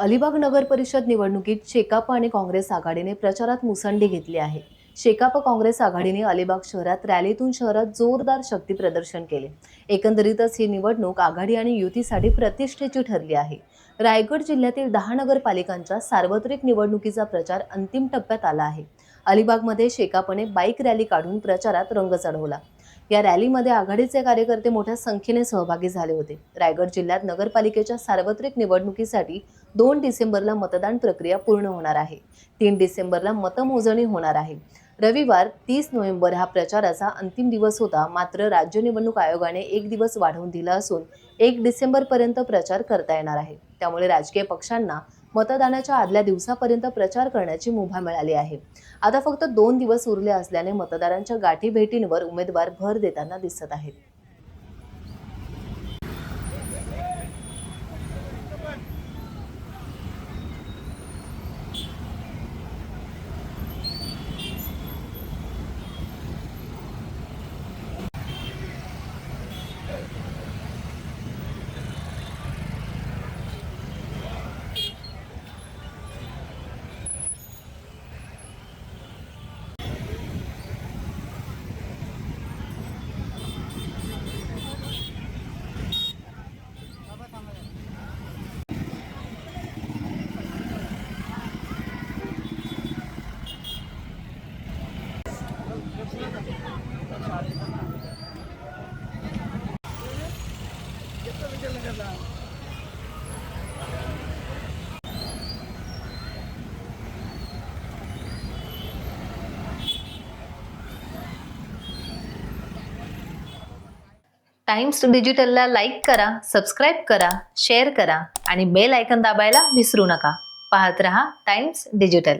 अलिबाग नगर परिषद निवडणुकीत शेकाप आणि काँग्रेस आघाडीने प्रचारात मुसंडी घेतली आहे। शेकाप काँग्रेस आघाडीने अलिबाग शहरात रॅलीतून शहरात जोरदार शक्ती प्रदर्शन केले। एकंदरीतच ही निवडणूक आघाडी आणि युतीसाठी प्रतिष्ठेची ठरली आहे। रायगड जिल्ह्यातील 10 नगरपालिकांच्या सार्वत्रिक निवडणुकीचा प्रचार अंतिम टप्प्यात आला आहे। अलिबागमध्ये शेकापने बाईक रॅली काढून प्रचारात रंग चढवला। या रॅलीमध्ये आघाडीचे कार्यकर्ते मोठ्या संख्येने सहभागी झाले होते। रायगड जिल्ह्यात नगरपालिकेच्या सार्वत्रिक निवडणुकीसाठी 2 डिसेंबरला मतदान प्रक्रिया पूर्ण होणार आहे। 3 डिसेंबरला मतमोजणी होणार आहे। रविवार 30 नोव्हेंबर हा प्रचाराचा अंतिम दिवस होता, मात्र राज्य निवडणूक आयोगाने 1 दिवस वाढवून दिला असून 1 डिसेंबर पर्यंत प्रचार करता येणार आहे। त्यामुळे राजकीय पक्षांना मतदानाच्या आदल्या दिवसापर्यंत प्रचार करण्याची मुभा मिळाली आहे। आता फक्त 2 दिवस उरले असल्याने मतदारांच्या गाठीभेटींवर उमेदवार भर देताना दिसत आहेत। टाइम्स डिजिटलला लाईक करा, सबस्क्राइब करा, शेअर करा आणि बेल आयकॉन दाबायला विसरू नका। पाहत रहा टाइम्स डिजिटल।